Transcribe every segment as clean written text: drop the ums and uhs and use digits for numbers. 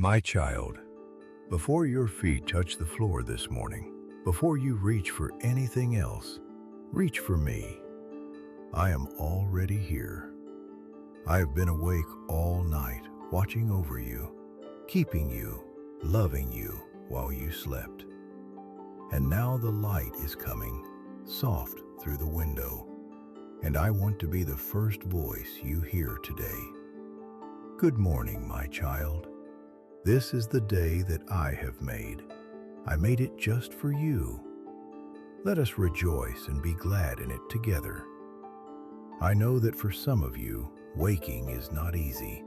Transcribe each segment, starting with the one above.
My child, before your feet touch the floor this morning, before you reach for anything else, reach for me. I am already here. I have been awake all night, watching over you, keeping you, loving you while you slept. And now the light is coming, soft through the window, and I want to be the first voice you hear today. Good morning, my child. This is the day that I have made. I made it just for you. Let us rejoice and be glad in it together. I know that for some of you, waking is not easy.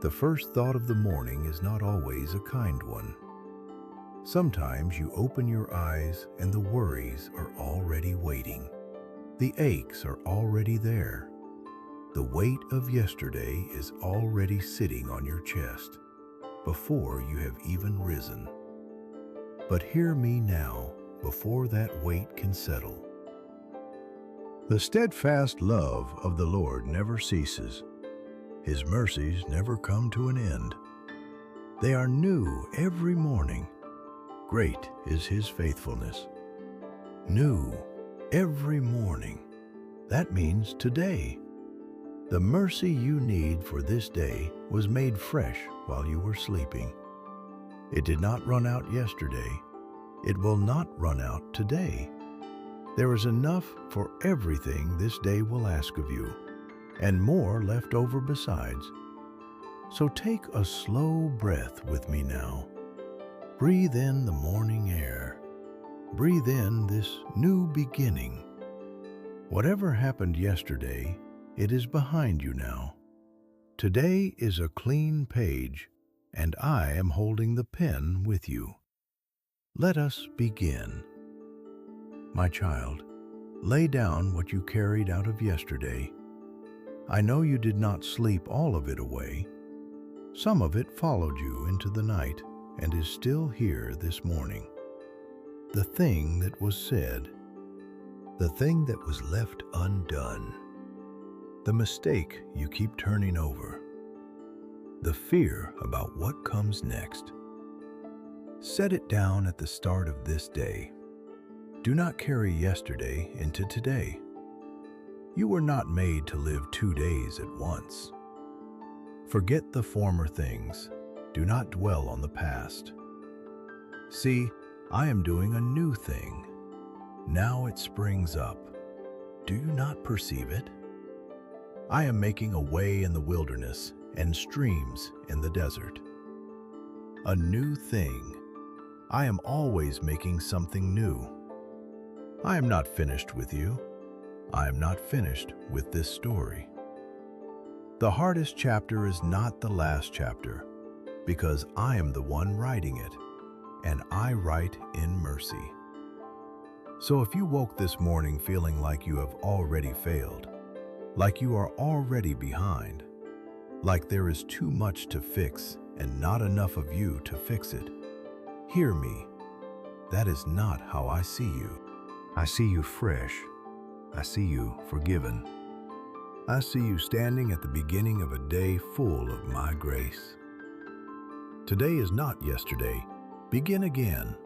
The first thought of the morning is not always a kind one. Sometimes you open your eyes and the worries are already waiting. The aches are already there. The weight of yesterday is already sitting on your chest before you have even risen. But hear me now before that weight can settle. The steadfast love of the Lord never ceases. His mercies never come to an end. They are new every morning. Great is His faithfulness. New every morning. That means today. The mercy you need for this day was made fresh while you were sleeping. It did not run out yesterday. It will not run out today. There is enough for everything this day will ask of you, and more left over besides. So take a slow breath with me now. Breathe in the morning air. Breathe in this new beginning. Whatever happened yesterday, it is behind you now. Today is a clean page, and I am holding the pen with you. Let us begin. My child, lay down what you carried out of yesterday. I know you did not sleep all of it away. Some of it followed you into the night and is still here this morning. The thing that was said, the thing that was left undone, the mistake you keep turning over, the fear about what comes next. Set it down at the start of this day. Do not carry yesterday into today. You were not made to live 2 days at once. Forget the former things. Do not dwell on the past. See, I am doing a new thing. Now it springs up. Do you not perceive it? I am making a way in the wilderness and streams in the desert. A new thing. I am always making something new. I am not finished with you. I am not finished with this story. The hardest chapter is not the last chapter, because I am the one writing it, and I write in mercy. So if you woke this morning feeling like you have already failed, like you are already behind, like there is too much to fix and not enough of you to fix it, hear me. That is not how I see you. I see you fresh. I see you forgiven. I see you standing at the beginning of a day full of my grace. Today is not yesterday. Begin again.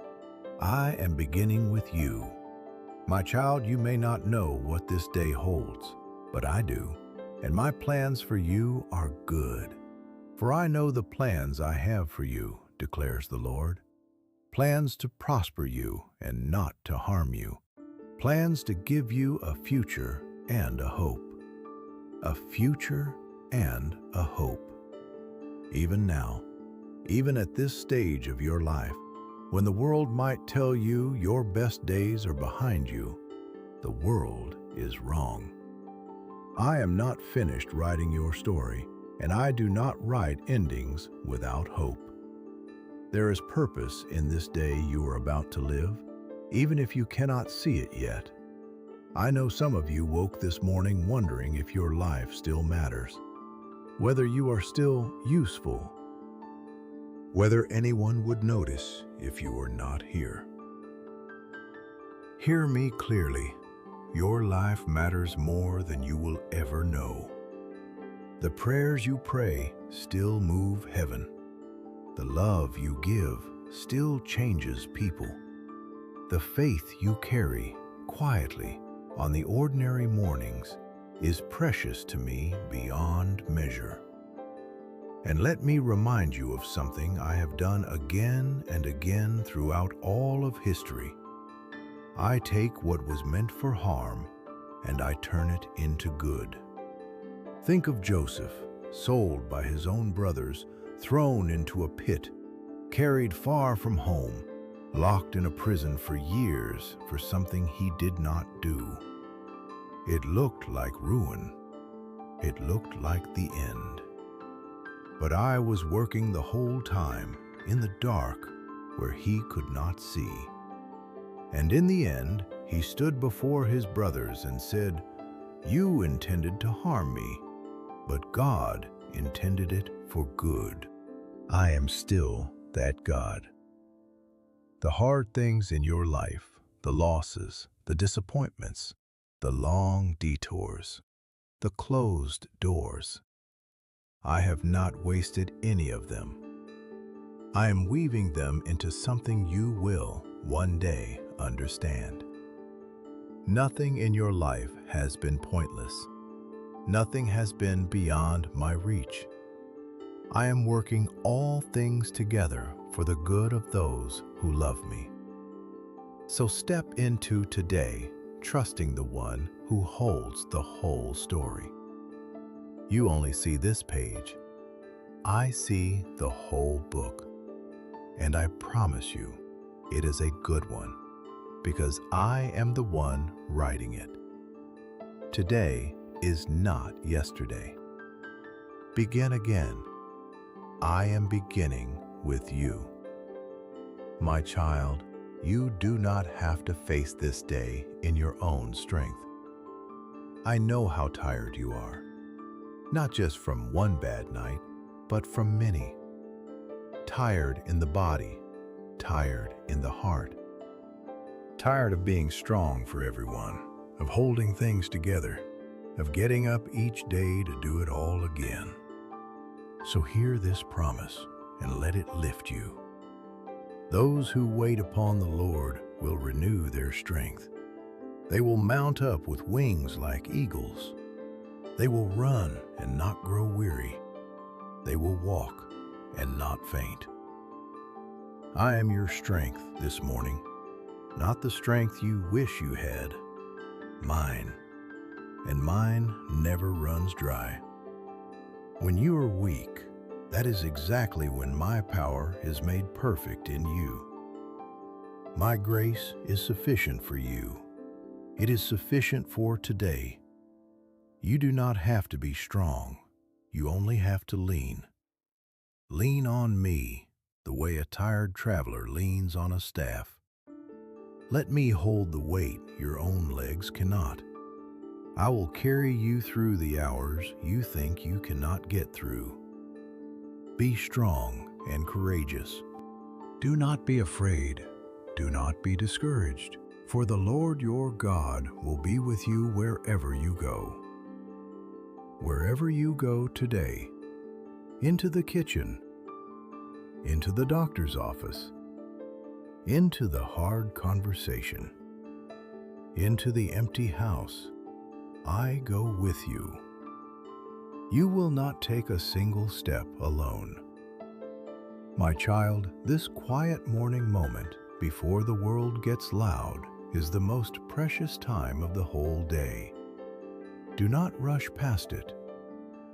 I am beginning with you. My child, you may not know what this day holds, but I do, and my plans for you are good. For I know the plans I have for you, declares the Lord. Plans to prosper you and not to harm you. Plans to give you a future and a hope. A future and a hope. Even now, even at this stage of your life, when the world might tell you your best days are behind you, the world is wrong. I am not finished writing your story, and I do not write endings without hope. There is purpose in this day you are about to live, even if you cannot see it yet. I know some of you woke this morning wondering if your life still matters, whether you are still useful, whether anyone would notice if you were not here. Hear me clearly. Your life matters more than you will ever know. The prayers you pray still move heaven. The The love you give still changes people. The faith you carry quietly on the ordinary mornings is precious to me beyond measure. And let me remind you of something I have done again and again throughout all of history. I take what was meant for harm and I turn it into good. Think of Joseph, sold by his own brothers, thrown into a pit, carried far from home, locked in a prison for years for something he did not do. It looked like ruin. It looked like the end. But I was working the whole time in the dark where he could not see. And in the end, he stood before his brothers and said, "You intended to harm me, but God intended it for good." I am still that God. The hard things in your life, the losses, the disappointments, the long detours, the closed doors, I have not wasted any of them. I am weaving them into something you will one day understand. Nothing in your life has been pointless. Nothing has been beyond my reach. I am working all things together for the good of those who love me. So step into today, trusting the one who holds the whole story. You only see this page. I see the whole book. And I promise you, it is a good one, because I am the one writing it. Today is not yesterday. Begin again. I am beginning with you. My child, you do not have to face this day in your own strength. I know how tired you are, not just from one bad night, but from many. Tired in the body, tired in the heart. Tired of being strong for everyone, of holding things together, of getting up each day to do it all again. So hear this promise and let it lift you. Those who wait upon the Lord will renew their strength. They will mount up with wings like eagles. They will run and not grow weary. They will walk and not faint. I am your strength this morning, not the strength you wish you had. Mine, and mine never runs dry. When you are weak, that is exactly when my power is made perfect in you. My grace is sufficient for you. It is sufficient for today. You do not have to be strong. You only have to lean. Lean on me the way a tired traveler leans on a staff. Let me hold the weight your own legs cannot. I will carry you through the hours you think you cannot get through. Be strong and courageous. Do not be afraid. Do not be discouraged, for the Lord your God will be with you wherever you go. Wherever you go today, into the kitchen, into the doctor's office, into the hard conversation, into the empty house, I go with you. You will not take a single step alone. My child, this quiet morning moment before the world gets loud is the most precious time of the whole day. Do not rush past it.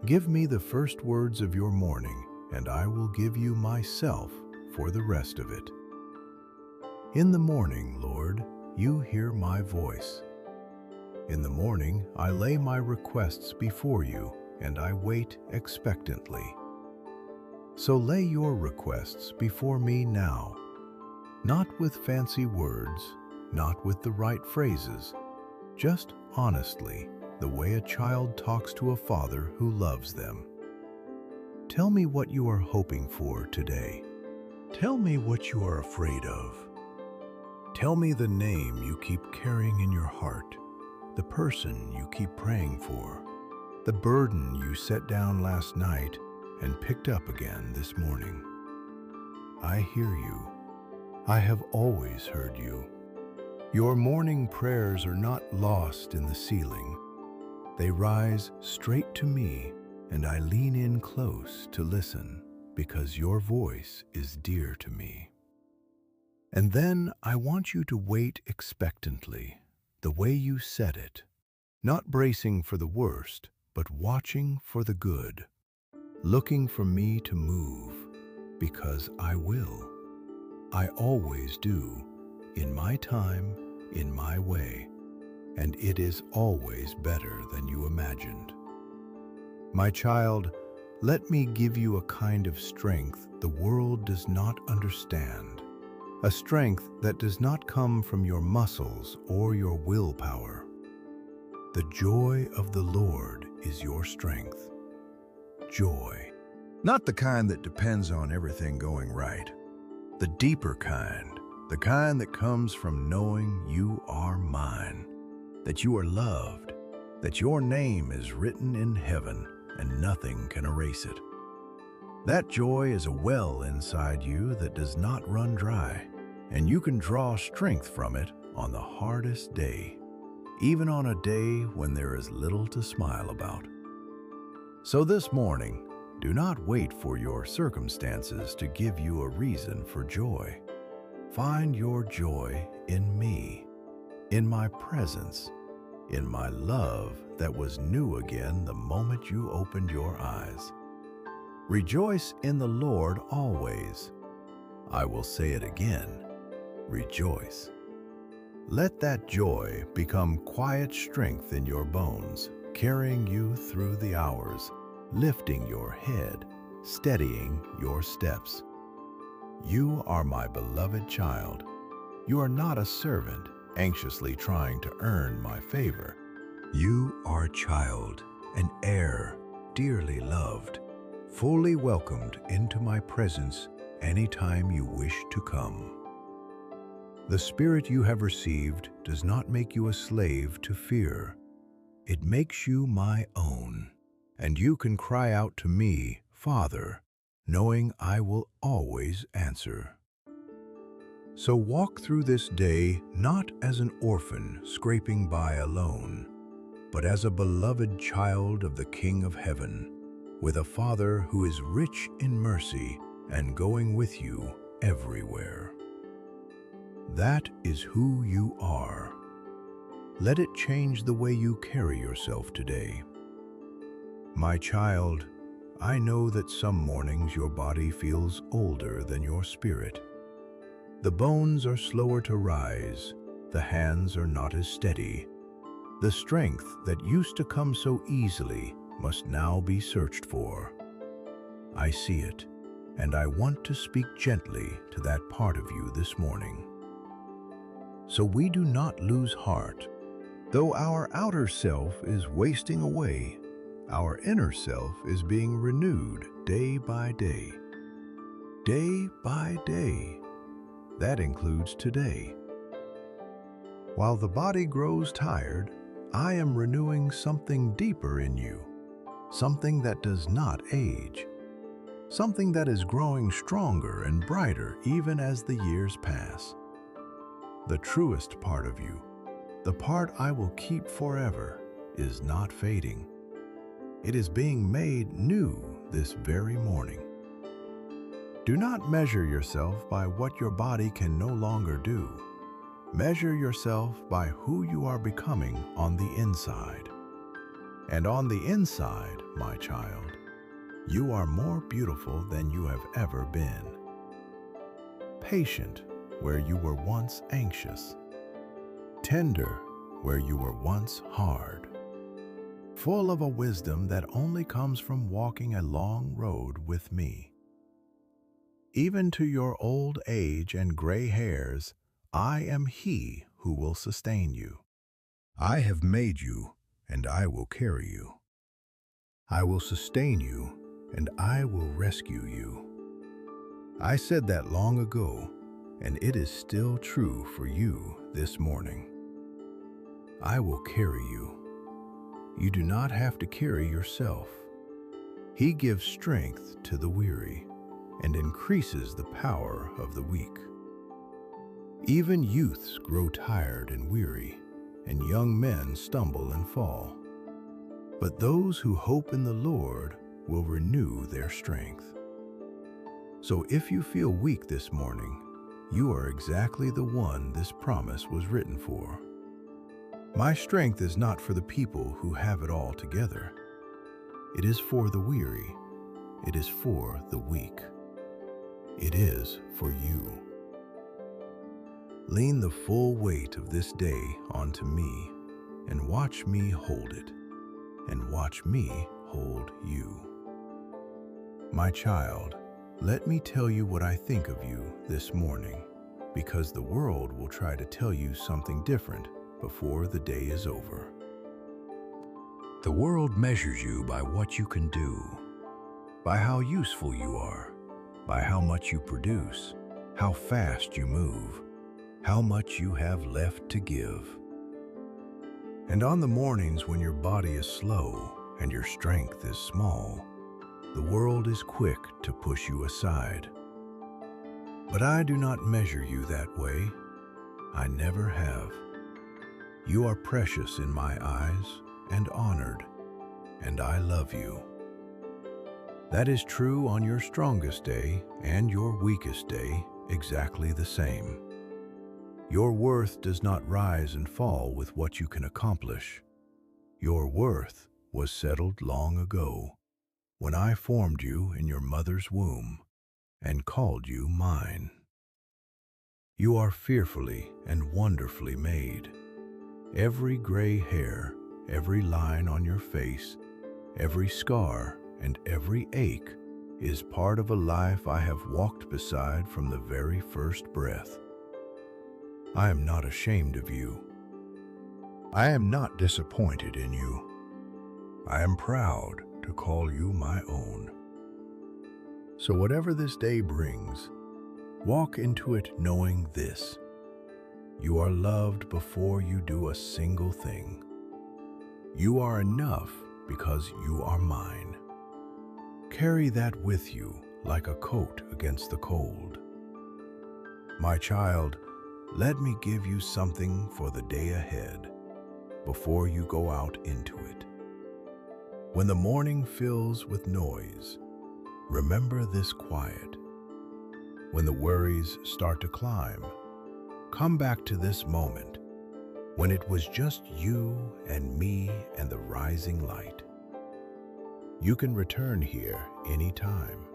Give me the first words of your morning, and I will give you myself for the rest of it. In the morning, Lord, you hear my voice. In the morning, I lay my requests before you, and I wait expectantly. So lay your requests before me now, not with fancy words, not with the right phrases, just honestly, the way a child talks to a father who loves them. Tell me what you are hoping for today. Tell me what you are afraid of. Tell me the name you keep carrying in your heart, the person you keep praying for, the burden you set down last night and picked up again this morning. I hear you. I have always heard you. Your morning prayers are not lost in the ceiling. They rise straight to me, and I lean in close to listen because your voice is dear to me. And then I want you to wait expectantly, the way you said it, not bracing for the worst, but watching for the good, looking for me to move, because I will. I always do, in my time, in my way, and it is always better than you imagined. My child, let me give you a kind of strength the world does not understand, a strength that does not come from your muscles or your willpower. The joy of the Lord is your strength. Joy. Not the kind that depends on everything going right. The deeper kind. The kind that comes from knowing you are mine. That you are loved. That your name is written in heaven and nothing can erase it. That joy is a well inside you that does not run dry, and you can draw strength from it on the hardest day, even on a day when there is little to smile about. So this morning, do not wait for your circumstances to give you a reason for joy. Find your joy in me, in my presence, in my love that was new again the moment you opened your eyes. Rejoice in the Lord always. I will say it again, rejoice. Let that joy become quiet strength in your bones, carrying you through the hours, lifting your head, steadying your steps. You are my beloved child. You are not a servant, anxiously trying to earn my favor. You are a child, an heir, dearly loved, fully welcomed into my presence anytime you wish to come. The Spirit you have received does not make you a slave to fear. It makes you my own, and you can cry out to me, Father, knowing I will always answer. So walk through this day not as an orphan scraping by alone, but as a beloved child of the King of Heaven, with a Father who is rich in mercy and going with you everywhere. That is who you are. Let it change the way you carry yourself today. My child, I know that some mornings your body feels older than your spirit. The bones are slower to rise, the hands are not as steady. The strength that used to come so easily must now be searched for. I see it, and I want to speak gently to that part of you this morning. So we do not lose heart. Though our outer self is wasting away, our inner self is being renewed day by day. Day by day. That includes today. While the body grows tired, I am renewing something deeper in you, something that does not age, something that is growing stronger and brighter even as the years pass. The truest part of you, the part I will keep forever, is not fading. It is being made new this very morning. Do not measure yourself by what your body can no longer do. Measure yourself by who you are becoming on the inside. And on the inside, my child, you are more beautiful than you have ever been. Patient where you were once anxious. Tender where you were once hard. Full of a wisdom that only comes from walking a long road with me. Even to your old age and gray hairs, I am He who will sustain you. I have made you, and I will carry you. I will sustain you, and I will rescue you. I said that long ago, and it is still true for you this morning. I will carry you. You do not have to carry yourself. He gives strength to the weary. and increases the power of the weak. Even youths grow tired and weary, and young men stumble and fall. But those who hope in the Lord will renew their strength. So if you feel weak this morning, you are exactly the one this promise was written for. My strength is not for the people who have it all together. It is for the weary. It is for the weak. It is for you. Lean the full weight of this day onto me and watch me hold it, and watch me hold you. My child, let me tell you what I think of you this morning, because the world will try to tell you something different before the day is over. The world measures you by what you can do, by how useful you are, by how much you produce, how fast you move, how much you have left to give. And on the mornings when your body is slow and your strength is small, the world is quick to push you aside. But I do not measure you that way. I never have. You are precious in my eyes and honored, and I love you. That is true on your strongest day and your weakest day, exactly the same. Your worth does not rise and fall with what you can accomplish. Your worth was settled long ago, when I formed you in your mother's womb and called you mine. You are fearfully and wonderfully made. Every gray hair, every line on your face, every scar, and every ache is part of a life I have walked beside from the very first breath. I am not ashamed of you. I am not disappointed in you. I am proud to call you my own. So whatever this day brings, walk into it knowing this: you are loved before you do a single thing. You are enough because you are mine. Carry that with you like a coat against the cold. My child, let me give you something for the day ahead before you go out into it. When the morning fills with noise, remember this quiet. When the worries start to climb, come back to this moment when it was just you and me and the rising light. You can return here anytime.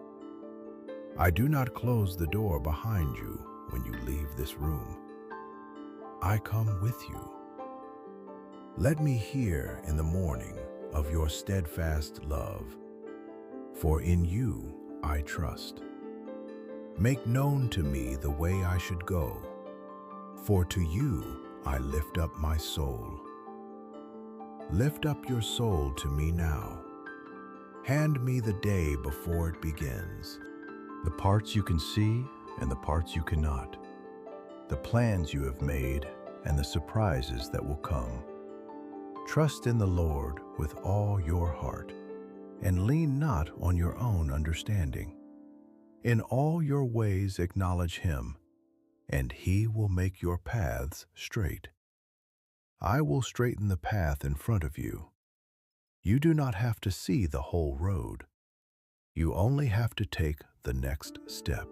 I do not close the door behind you when you leave this room. I come with you. Let me hear in the morning of your steadfast love, for in you I trust. Make known to me the way I should go, for to you I lift up my soul. Lift up your soul to me now. Hand me the day before it begins. The parts you can see and the parts you cannot. The plans you have made and the surprises that will come. Trust in the Lord with all your heart, and lean not on your own understanding. In all your ways acknowledge Him, and He will make your paths straight. I will straighten the path in front of you. You do not have to see the whole road. You only have to take the next step,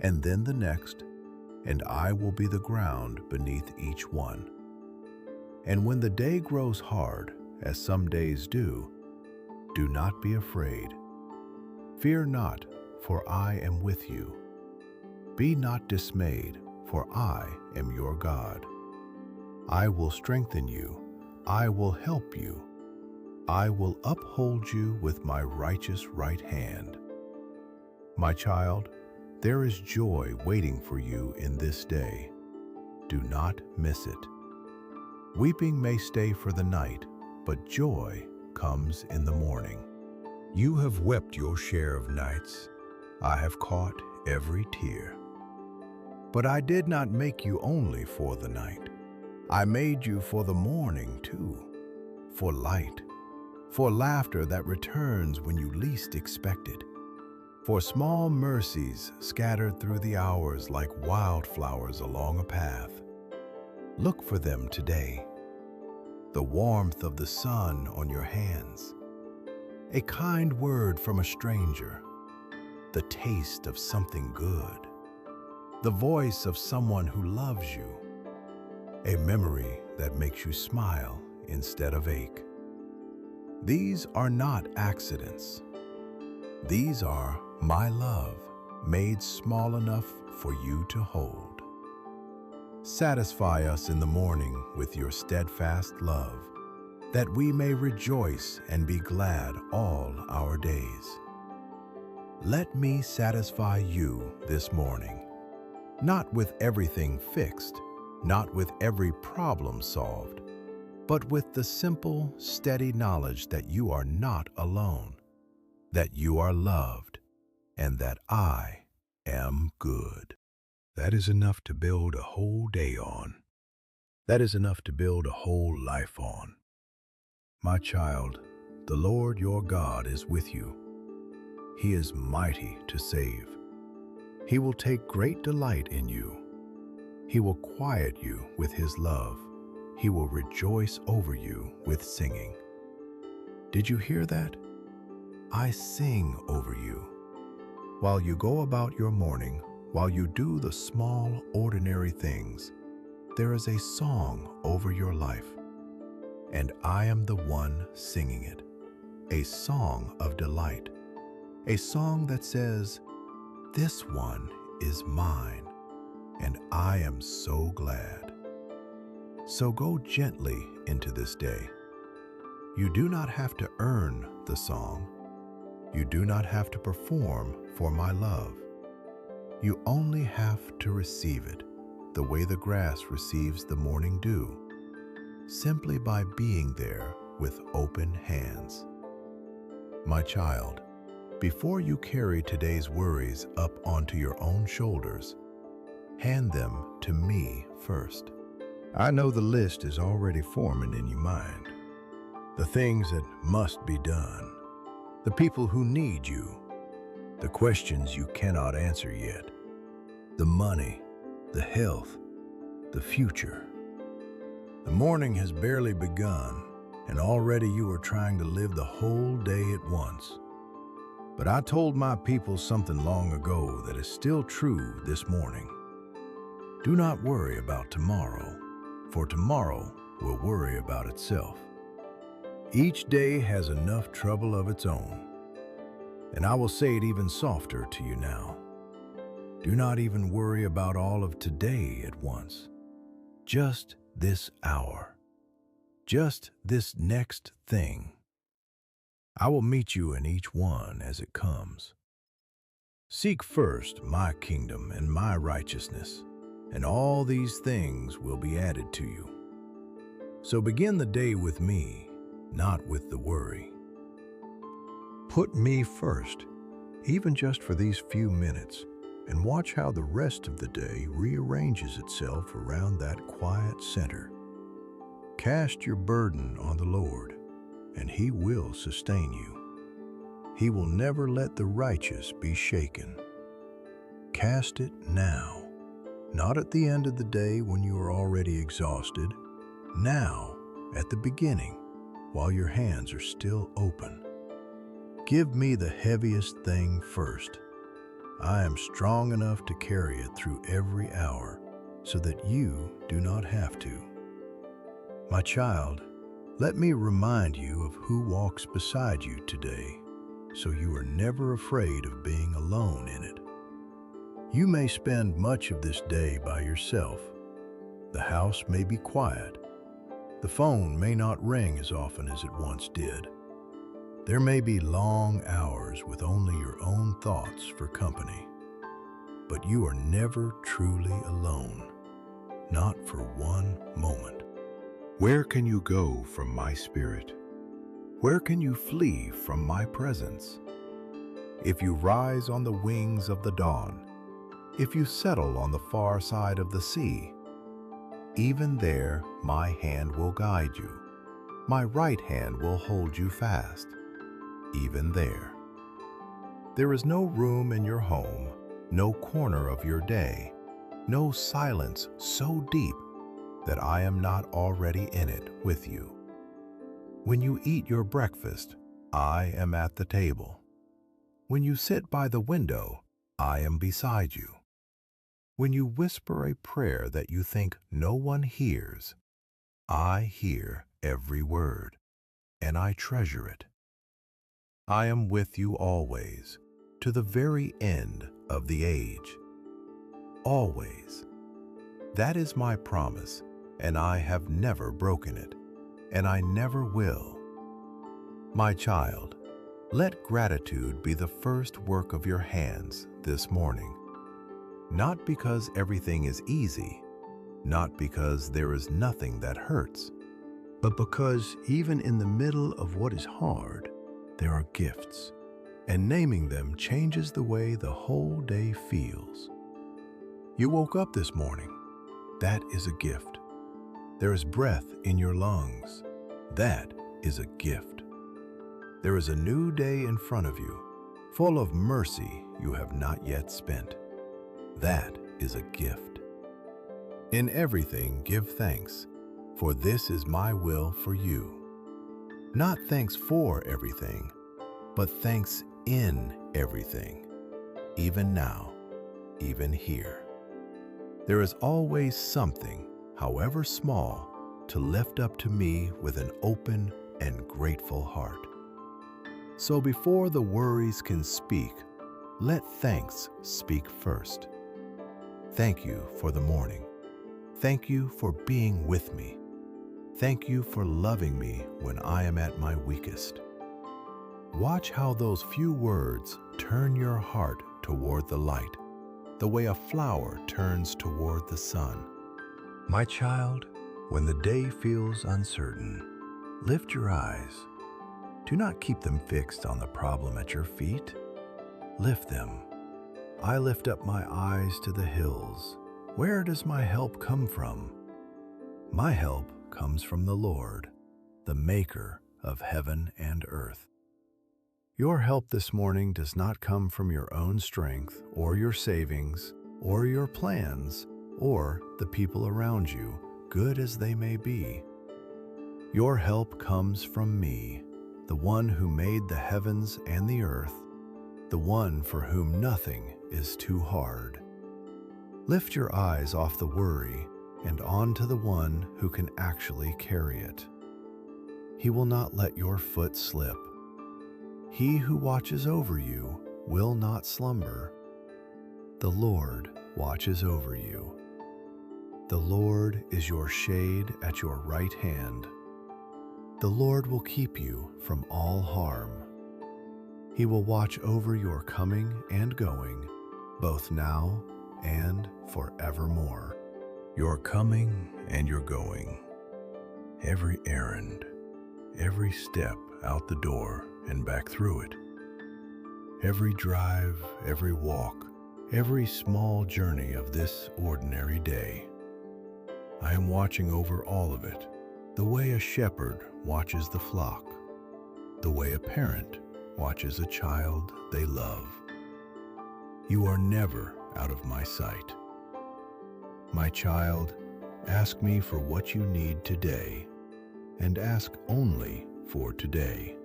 and then the next, and I will be the ground beneath each one. And when the day grows hard, as some days do not be afraid. Fear not, for I am with you. Be not dismayed, for I am your God. I will strengthen you. I will help you. I will uphold you with my righteous right hand. My child, there is joy waiting for you in this day. Do not miss it. Weeping may stay for the night, but joy comes in the morning. You have wept your share of nights. I have caught every tear. But I did not make you only for the night. I made you for the morning too, for light, for laughter that returns when you least expect it, For small mercies scattered through the hours like wildflowers along a path. Look for them today. The warmth of the sun on your hands, a kind word from a stranger, the taste of something good, the voice of someone who loves you, a memory that makes you smile instead of ache. These are not accidents. These are my love made small enough for you to hold. Satisfy us in the morning with your steadfast love, that we may rejoice and be glad all our days. Let me satisfy you this morning, not with everything fixed, not with every problem solved, but with the simple, steady knowledge that you are not alone, that you are loved, and that I am good. That is enough to build a whole day on. That is enough to build a whole life on. My child, the Lord your God is with you. He is mighty to save. He will take great delight in you. He will quiet you with his love. He will rejoice over you with singing. Did you hear that? I sing over you. While you go about your morning, while you do the small, ordinary things, there is a song over your life. And I am the one singing it, a song of delight, a song that says, "This one is mine, and I am so glad." So go gently into this day. You do not have to earn the song. You do not have to perform for my love. You only have to receive it the way the grass receives the morning dew, simply by being there with open hands. My child, before you carry today's worries up onto your own shoulders, hand them to me first. I know the list is already forming in your mind. The things that must be done, the people who need you, the questions you cannot answer yet, the money, the health, the future. The morning has barely begun, and already you are trying to live the whole day at once. But I told my people something long ago that is still true this morning. Do not worry about tomorrow, for tomorrow will worry about itself. Each day has enough trouble of its own. And I will say it even softer to you now. Do not even worry about all of today at once. Just this hour. Just this next thing. I will meet you in each one as it comes. Seek first my kingdom and my righteousness, and all these things will be added to you. So begin the day with me, not with the worry. Put me first, even just for these few minutes, and watch how the rest of the day rearranges itself around that quiet center. Cast your burden on the Lord, and He will sustain you. He will never let the righteous be shaken. Cast it now, not at the end of the day when you are already exhausted, now at the beginning, while your hands are still open. Give me the heaviest thing first. I am strong enough to carry it through every hour so that you do not have to. My child, let me remind you of who walks beside you today, so you are never afraid of being alone in it. You may spend much of this day by yourself. The house may be quiet. The phone may not ring as often as it once did. There may be long hours with only your own thoughts for company. But you are never truly alone, not for one moment. Where can you go from my spirit? Where can you flee from my presence? If you rise on the wings of the dawn, if you settle on the far side of the sea, even there my hand will guide you. My right hand will hold you fast. Even there. There is no room in your home, no corner of your day, no silence so deep that I am not already in it with you. When you eat your breakfast, I am at the table. When you sit by the window, I am beside you. When you whisper a prayer that you think no one hears, I hear every word, and I treasure it. I am with you always, to the very end of the age. Always. That is my promise, and I have never broken it, and I never will. My child, let gratitude be the first work of your hands this morning. Not because everything is easy, not because there is nothing that hurts, but because even in the middle of what is hard, there are gifts, and naming them changes the way the whole day feels. You woke up this morning. That is a gift. There is breath in your lungs. That is a gift. There is a new day in front of you, full of mercy you have not yet spent. That is a gift. In everything give thanks, for this is my will for you. Not thanks for everything, but thanks in everything, even now, even here. There is always something, however small, to lift up to me with an open and grateful heart. So before the worries can speak, let thanks speak first. Thank you for the morning. Thank you for being with me. Thank you for loving me when I am at my weakest. Watch how those few words turn your heart toward the light, the way a flower turns toward the sun. My child, when the day feels uncertain, lift your eyes. Do not keep them fixed on the problem at your feet. Lift them. I lift up my eyes to the hills. Where does my help come from? My help comes from the Lord, the maker of heaven and earth. Your help this morning does not come from your own strength or your savings or your plans or the people around you, good as they may be. Your help comes from me, the one who made the heavens and the earth, the one for whom nothing is too hard. Lift your eyes off the worry and onto the one who can actually carry it. He will not let your foot slip. He who watches over you will not slumber. The Lord watches over you. The Lord is your shade at your right hand. The Lord will keep you from all harm. He will watch over your coming and going, both now and forevermore. Your coming and your going, every errand, every step out the door and back through it, every drive, every walk, every small journey of this ordinary day. I am watching over all of it, the way a shepherd watches the flock, the way a parent watches a child they love. You are never out of my sight. My child, ask me for what you need today, and ask only for today.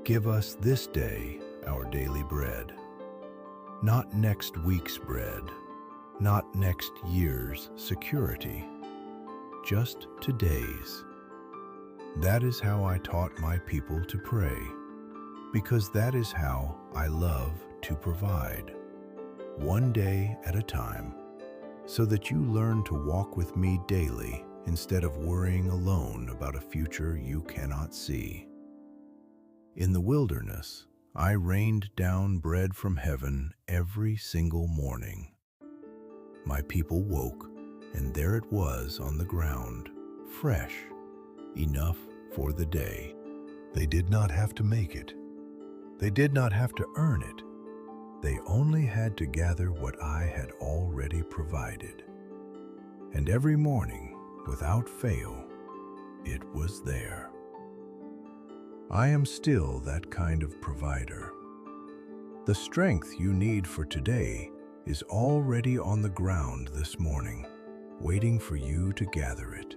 Give us this day our daily bread. Not next week's bread, not next year's security, just today's. That is how I taught my people to pray, because that is how I love to provide, one day at a time, so that you learn to walk with me daily instead of worrying alone about a future you cannot see. In the wilderness, I rained down bread from heaven every single morning. My people woke, and there it was on the ground, fresh, enough for the day. They did not have to make it. They did not have to earn it. They only had to gather what I had already provided. And every morning, without fail, it was there. I am still that kind of provider. The strength you need for today is already on the ground this morning, waiting for you to gather it.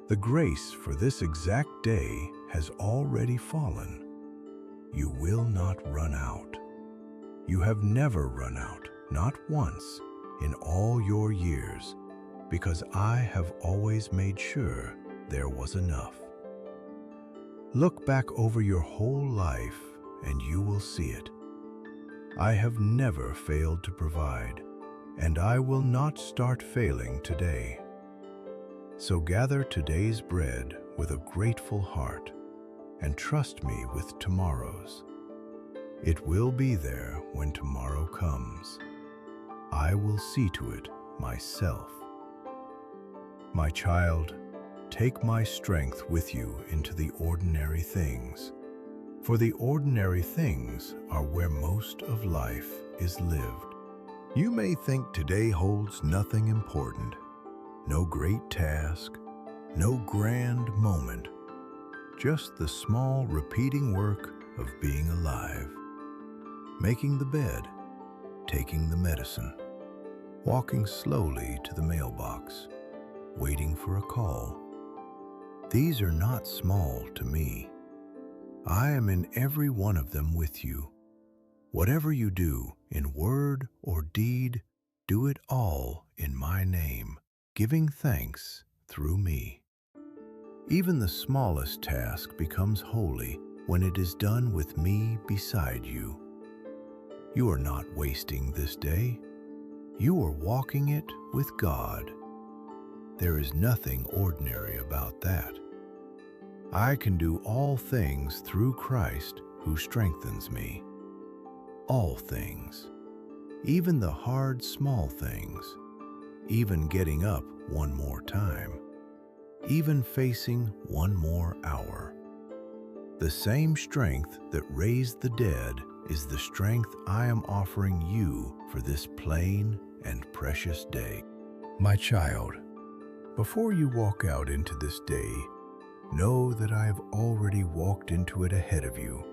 The grace for this exact day has already fallen. You will not run out. You have never run out, not once, in all your years, because I have always made sure there was enough. Look back over your whole life and you will see it. I have never failed to provide, and I will not start failing today. So gather today's bread with a grateful heart and trust me with tomorrow's. It will be there when tomorrow comes. I will see to it myself. My child, take my strength with you into the ordinary things, for the ordinary things are where most of life is lived. You may think today holds nothing important, no great task, no grand moment, just the small repeating work of being alive, making the bed, taking the medicine, walking slowly to the mailbox, waiting for a call. These are not small to me. I am in every one of them with you. Whatever you do, in word or deed, do it all in my name, giving thanks through me. Even the smallest task becomes holy when it is done with me beside you. You are not wasting this day. You are walking it with God. There is nothing ordinary about that. I can do all things through Christ who strengthens me. All things, even the hard small things, even getting up one more time, even facing one more hour. The same strength that raised the dead is the strength I am offering you for this plain and precious day. My child, before you walk out into this day, know that I have already walked into it ahead of you.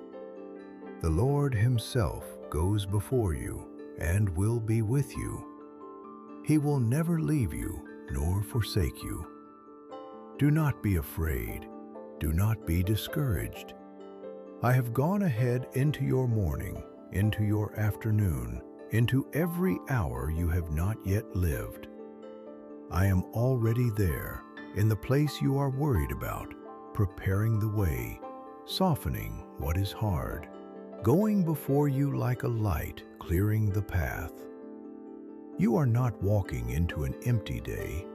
The Lord Himself goes before you and will be with you. He will never leave you nor forsake you. Do not be afraid. Do not be discouraged. I have gone ahead into your morning, into your afternoon, into every hour you have not yet lived. I am already there, in the place you are worried about, preparing the way, softening what is hard, going before you like a light, clearing the path. You are not walking into an empty day.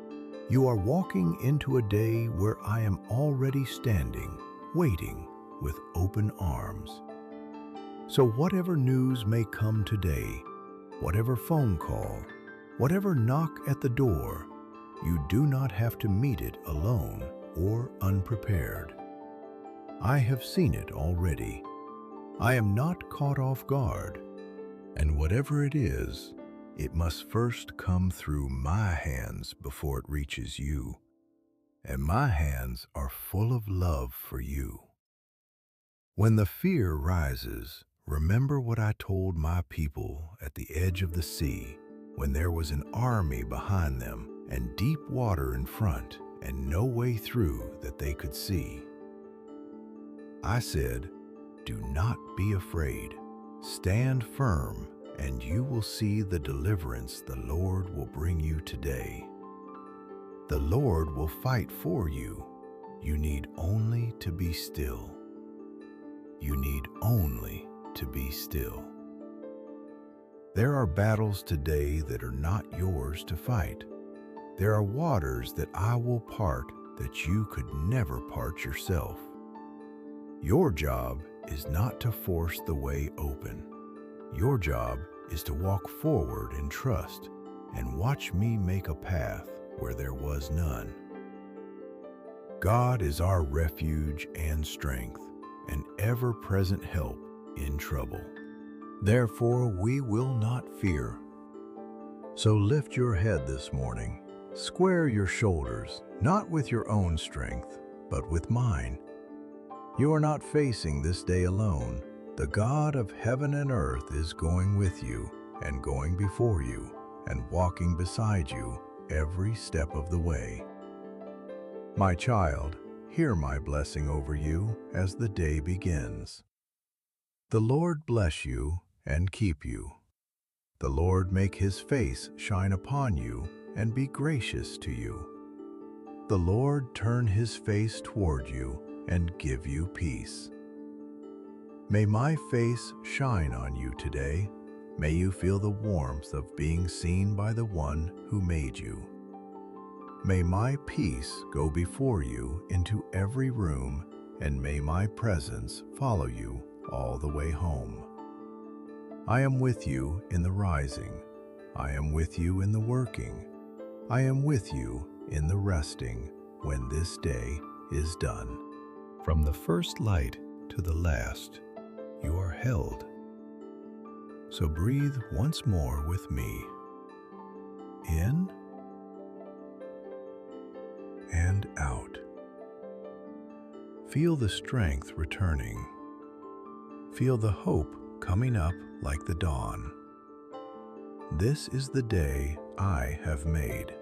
You are walking into a day where I am already standing, waiting with open arms. So whatever news may come today, whatever phone call, whatever knock at the door, you do not have to meet it alone or unprepared. I have seen it already. I am not caught off guard. And whatever it is, it must first come through my hands before it reaches you. And my hands are full of love for you. When the fear rises, remember what I told my people at the edge of the sea, when there was an army behind them and deep water in front and no way through that they could see. I said, do not be afraid. Stand firm, and you will see the deliverance the Lord will bring you today. The Lord will fight for you. You need only to be still. You need only to be still. There are battles today that are not yours to fight. There are waters that I will part that you could never part yourself. Your job is not to force the way open. Your job is to walk forward in trust and watch me make a path where there was none. God is our refuge and strength, an ever-present help in trouble. Therefore, we will not fear. So lift your head this morning. Square your shoulders, not with your own strength, but with mine. You are not facing this day alone. The God of heaven and earth is going with you and going before you and walking beside you every step of the way. My child, hear my blessing over you as the day begins. The Lord bless you and keep you. The Lord make his face shine upon you and be gracious to you. The Lord turn his face toward you and give you peace. May my face shine on you today. May you feel the warmth of being seen by the one who made you. May my peace go before you into every room, and may my presence follow you all the way home. I am with you in the rising. I am with you in the working. I am with you in the resting when this day is done. From the first light to the last, you are held. So breathe once more with me. In and out. Feel the strength returning. Feel the hope coming up like the dawn. This is the day I have made.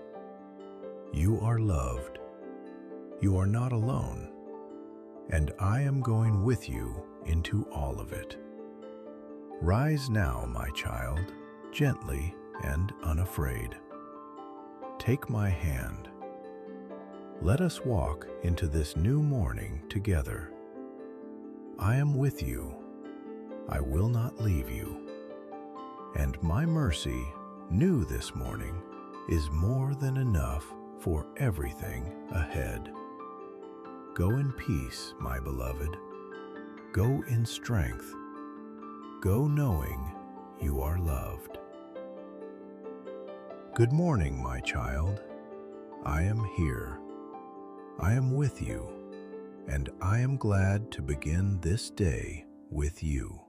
You are loved. You are not alone. And I am going with you into all of it. Rise now, my child, gently and unafraid. Take my hand. Let us walk into this new morning together. I am with you. I will not leave you. And my mercy, new this morning, is more than enough for everything ahead. Go in peace, my beloved. Go in strength. Go knowing you are loved. Good morning, my child. I am here. I am with you, and I am glad to begin this day with you.